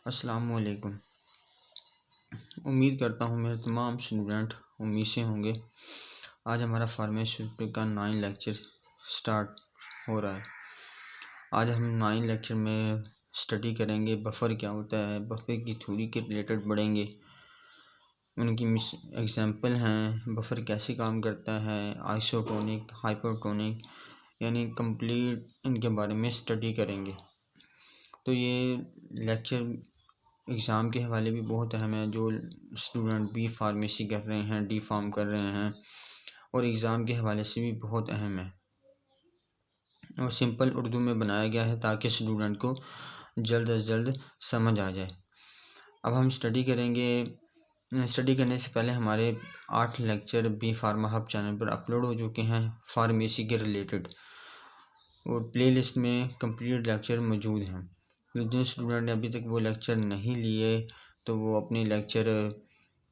अस्सलामुअलैकुम। उम्मीद करता हूँ मेरे तमाम स्टूडेंट उम्मीद से होंगे। आज हमारा फार्मास्यूटिकल का 9 लेक्चर स्टार्ट हो रहा है। आज हम 9 लेक्चर में स्टडी करेंगे बफ़र क्या होता है, बफ़र की थ्योरी के रिलेटेड पढ़ेंगे, उनकी एग्जांपल हैं, बफ़र कैसे काम करता है, आइसोटोनिक, हाइपरटोनिक, यानी कंप्लीट इनके बारे में स्टडी करेंगे। तो ये लेक्चर एग्ज़ाम के हवाले भी बहुत अहम है। जो स्टूडेंट बी फार्मेसी कर रहे हैं, डी फार्म कर रहे हैं, और एग्ज़ाम के हवाले से भी बहुत अहम है और सिंपल उर्दू में बनाया गया है ताकि स्टूडेंट को जल्द अज जल्द समझ आ जाए। अब हम स्टडी करेंगे। स्टडी करने से पहले हमारे 8 lecture B pharma hub channel पर अपलोड हो चुके हैं फार्मेसी के रिलेटेड, और प्लेलिस्ट में कंप्लीट लेक्चर मौजूद हैं। तो जिन स्टूडेंट ने अभी तक वो लेक्चर नहीं लिए तो वो अपने लेक्चर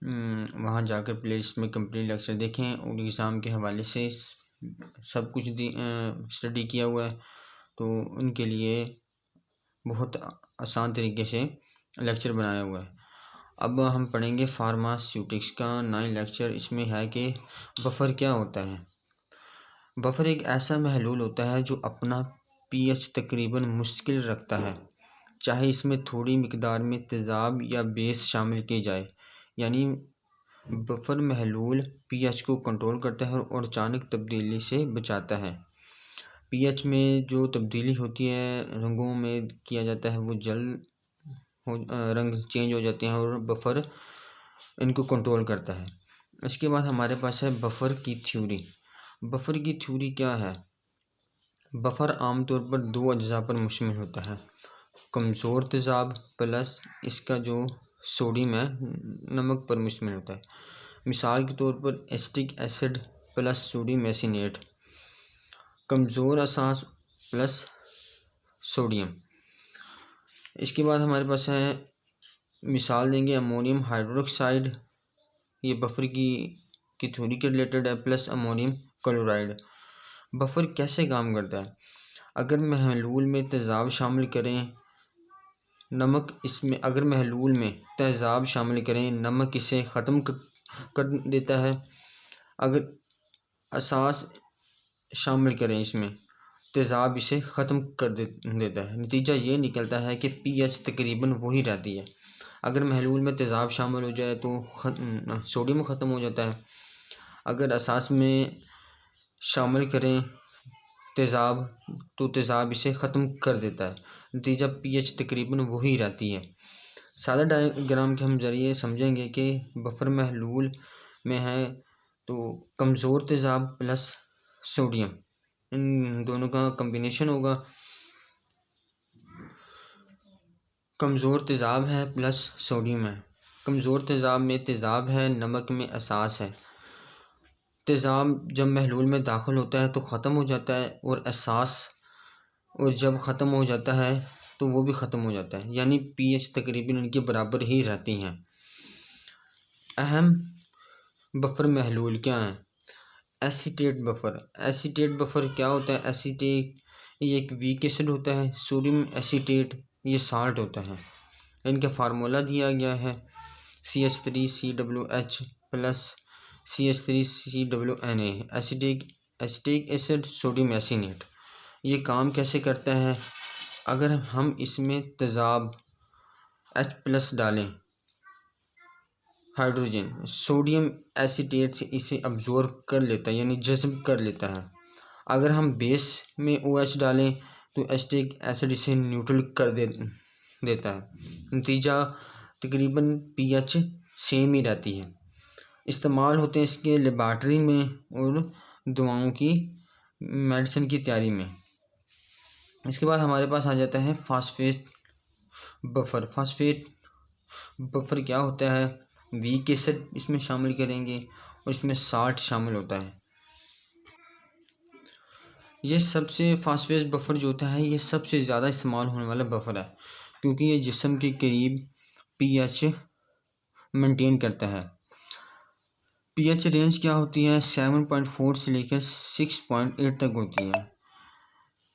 वहाँ जाकर प्लेलिस्ट में कंप्लीट लेक्चर देखें, और एग्ज़ाम के हवाले से सब कुछ स्टडी किया हुआ है, तो उनके लिए बहुत आसान तरीके से लेक्चर बनाया हुआ है। अब हम पढ़ेंगे फार्मास्यूटिक्स का 9 लेक्चर। इसमें है कि बफ़र क्या होता है। बफ़र एक ऐसा महलूल होता है जो अपना पीएच तकरीबन मुश्किल रखता है, चाहे इसमें थोड़ी मिकदार में तेज़ाब या बेस शामिल की जाए। यानी बफ़र महलूल पीएच को कंट्रोल करता है और अचानक तब्दीली से बचाता है। पीएच में जो तब्दीली होती है, रंगों में किया जाता है, वो रंग चेंज हो जाते हैं और बफ़र इनको कंट्रोल करता है। इसके बाद हमारे पास है बफ़र की थ्योरी। बफ़र की थ्योरी क्या है। बफ़र आमतौर पर 2 अज्जा पर मुश्तमिल होता है। कमज़ोर तेज़ाब प्लस इसका जो सोडियम है, नमक पर मुश्तमिल होता है। मिसाल के तौर पर एसिटिक एसिड प्लस सोडियम एसिनेट, कमज़ोर असास प्लस सोडियम। इसके बाद हमारे पास है, मिसाल देंगे अमोनियम हाइड्रोक्साइड, ये बफ़र की थ्योरी के रिलेटेड है, प्लस अमोनियम क्लोराइड। बफ़र कैसे काम करता है। अगर महलूल में तेज़ाब शामिल करें, नमक इसमें अगर महलूल में तेज़ाब शामिल करें, नमक इसे ख़त्म कर देता है। अगर असास शामिल करें, इसमें तेज़ाब इसे ख़त्म कर देता है। नतीजा ये निकलता है कि पीएच तकरीबन वही रहती है। अगर महलूल में तेज़ाब शामिल हो जाए तो सोडियम ख़त्म हो जाता है। अगर असास में शामिल करें तेज़ाब तो तेज़ाब इसे ख़त्म कर देता है। नतीजा पीएच तकरीबन वही रहती है। सादा डायग्राम के हम ज़रिए समझेंगे कि बफ़र महलूल में है तो कमज़ोर तेज़ाब प्लस सोडियम, इन दोनों का कम्बिनेशन होगा। कमज़ोर तेज़ाब है प्लस सोडियम है। कमज़ोर तेज़ाब में तेज़ाब है, नमक में एसास है। तेज़ाब जब महलूल में दाखिल होता है तो ख़त्म हो जाता है, और एसास और जब ख़त्म हो जाता है तो वो भी ख़त्म हो जाता है। यानी पीएच तकरीबन इनके बराबर ही रहती हैं। अहम बफ़र महलूल क्या हैं। Acetate buffer. एसीटेट बफ़र क्या होता है। एसीटेट ये एक वीक एसिड होता है। सोडियम एसीटेट ये साल्ट होता है। इनका फार्मूला दिया गया है CH3COOH plus CH3COONA। Acetic acid sodium acetate. ये काम कैसे करता है। अगर हम इसमें तेज़ाब H प्लस डालें, हाइड्रोजन सोडियम एसीटेट से इसे अब्जॉर्ब कर लेता है, यानी जज़्ब कर लेता है। अगर हम बेस में OH डालें तो एसिटिक एसिड इसे न्यूट्रल कर देता है। नतीजा तकरीबन पीएच सेम ही रहती है। इस्तेमाल होते हैं इसके लेबॉर्ट्री में और दवाओं की मेडिसिन की तैयारी में। इसके बाद हमारे पास आ जाता है फास्फेट बफ़र। फास्फेट बफ़र क्या होता है। वीक एसिड इसमें शामिल करेंगे और इसमें साल्ट शामिल होता है। ये सबसे फास्फेट बफ़र जो होता है, ये सबसे ज़्यादा इस्तेमाल होने वाला बफ़र है, क्योंकि ये जिस्म के करीब पीएच मेंटेन करता है। पीएच रेंज क्या होती है, 7.4 से लेकर 6.8 तक होती है।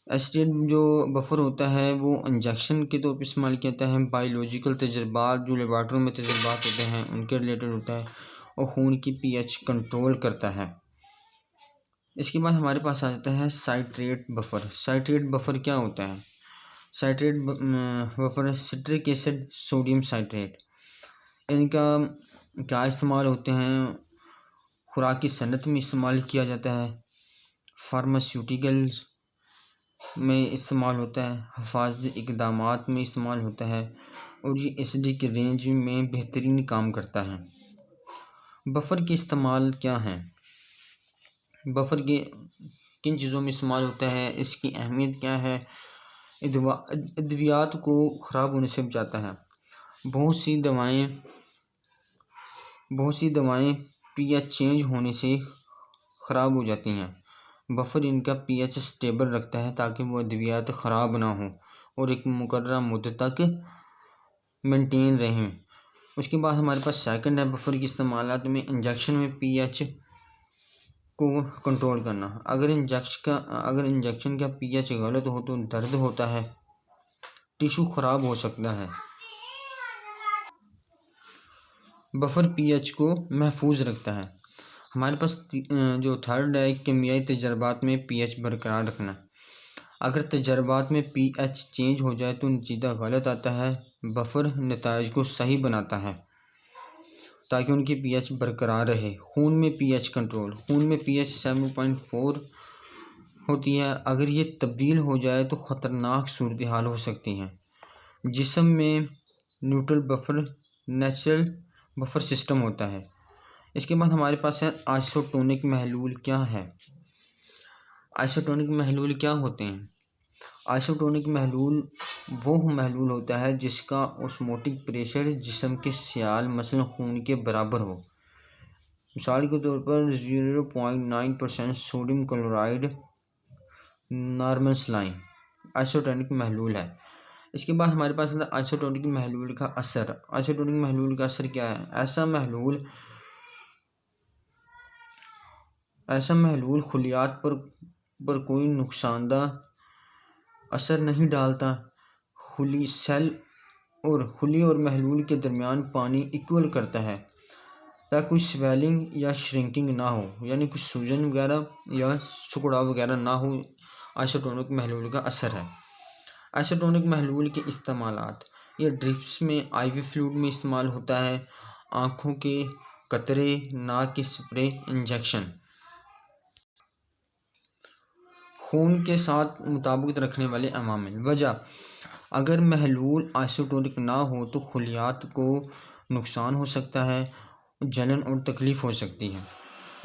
एसिड जो बफर होता है वो इंजेक्शन के तौर पर इस्तेमाल किया जाता है। बायोलॉजिकल तजर्बात जो लेबॉर्ट्री में तजर्बात होते हैं उनके रिलेटेड होता है और खून की पीएच कंट्रोल करता है। इसके बाद हमारे पास आ जाता है साइट्रेट बफर। साइट्रेट बफर क्या होता है? Citrate buffer citric acid sodium citrate, इनका क्या इस्तेमाल होते हैं? खुराक की सनत में इस्तेमाल किया जाता है, फार्मास्यूटिकल में इस्तेमाल होता है, हिफाजती इक़दामात में इस्तेमाल होता है और ये एसिडिक रेंज में बेहतरीन काम करता है। बफ़र के इस्तेमाल क्या हैं? बफ़र के किन चीज़ों में इस्तेमाल होता है, इसकी अहमियत क्या है? अद्वियात को ख़राब होने से बचाता है। बहुत सी दवाएं पीएच चेंज होने से ख़राब हो जाती हैं। बफ़र इनका पीएच स्टेबल रखता है ताकि वो अद्वियात ख़राब ना हो और एक मुकर्रर मुद्दत तक मेंटेन रहें। उसके बाद हमारे पास सेकंड है बफ़र की इस्तेमालात में इंजेक्शन में पीएच को कंट्रोल करना। अगर इंजेक्शन का पीएच गलत हो तो दर्द होता है, टिश्यू ख़राब हो सकता है। बफ़र पीएच को महफूज रखता है। हमारे पास जो थर्ड है कीमियाई तजर्बात में पीएच बरकरार रखना। अगर तजर्बात में पीएच चेंज हो जाए तो नतीजा गलत आता है। बफ़र नताइज को सही बनाता है ताकि उनकी पीएच बरकरार रहे। खून में पीएच कंट्रोल। खून में पीएच 7.4 होती है। अगर ये तब्दील हो जाए तो ख़तरनाक सूरत हाल हो सकती है। जिस्म में नेचुरल बफ़र सिस्टम होता है। इसके बाद हमारे पास है आइसोटोनिक महलूल। क्या है आइसोटोनिक महलूल? क्या होते हैं आइसोटोनिक महलूल? वो महलूल होता है जिसका ऑस्मोटिक प्रेशर जिस्म के सियाल मसलन खून के बराबर हो। मिसाल के तौर पर 0.9% sodium chloride normal saline isotonic महलूल है। इसके बाद हमारे पास है आइसोटोनिक महलूल का असर। आइसोटोनिक महलूल का असर क्या है? ऐसा महलूल खुलियात पर कोई नुकसानदा असर नहीं डालता। खुली और महलूल के दरमियान पानी इक्वल करता है ताकि कोई स्वेलिंग या श्रिंकिंग ना हो, यानी कुछ सूजन वगैरह या सुकड़ाव वगैरह ना हो। आइसोटोनिक महलूल का असर है। आइसोटोनिक महलूल के इस्तेमालात, ये ड्रिप्स में आईवी फ्लूइड में इस्तेमाल होता है, आँखों के कतरे, नाक के स्प्रे, इंजेक्शन। खून के साथ मुताबिक रखने वाले अवामिल। वजह, अगर महलूल आइसोटोनिक ना हो तो खुलियात को नुकसान हो सकता है, जलन और तकलीफ़ हो सकती है।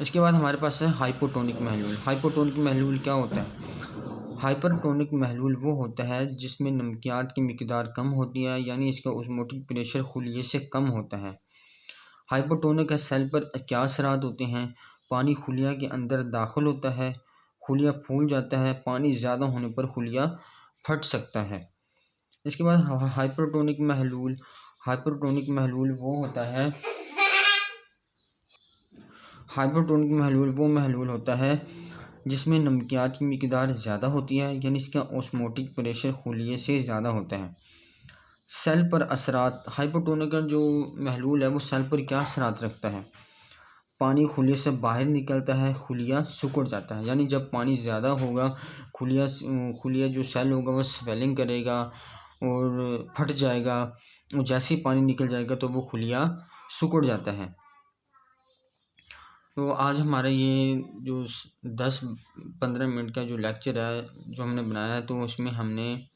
इसके बाद हमारे पास है हाइपोटोनिक महलूल। हाइपोटोनिक महलूल क्या होता है? हाइपरटोनिक महलूल वो होता है जिसमें नमकियात की मिकदार कम होती है, यानी इसका ऑस्मोटिक प्रेशर खुलिये से कम होता है। हाइपोटोनिक सेल पर क्या असरात होते हैं? पानी खुलिया के अंदर दाखिल होता है, खुलिया फूल जाता है, पानी ज़्यादा होने पर खुलिया फट सकता है। इसके बाद हाइपरटोनिक महलूल वो होता है जिसमें नमकियात की मिकदार ज़्यादा होती है, यानी इसका ऑस्मोटिक प्रेशर खुलिये से ज़्यादा होता है। सेल पर असरात। हाइपोटोनिक जो महलूल है वो सेल पर क्या असरात रखता है? पानी खुलिये से बाहर निकलता है, खुलिया सिकुड़ जाता है, यानी जब पानी ज़्यादा होगा खुलिया जो सेल होगा वह स्वेलिंग करेगा और फट जाएगा, और जैसे ही पानी निकल जाएगा तो वो खुलिया सिकुड़ जाता है। तो आज हमारा ये जो 10-15 मिनट का जो लेक्चर है जो हमने बनाया है, तो उसमें हमने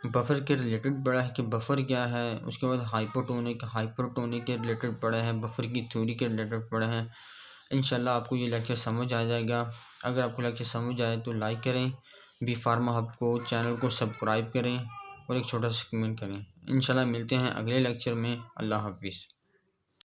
बफ़र के रिलेटेड पढ़ा है कि बफ़र क्या है। उसके बाद हाइपरटोनिक के रिलेटेड पढ़ा है, बफ़र की थ्योरी के रिलेटेड पढ़ा है। इंशाल्लाह आपको ये लेक्चर समझ आ जाएगा। अगर आपको लेक्चर समझ आए तो लाइक करें, बी फार्मा हब को चैनल को सब्सक्राइब करें और एक छोटा सा कमेंट करें। इंशाल्लाह मिलते हैं अगले लेक्चर में। अल्लाह हाफिज़।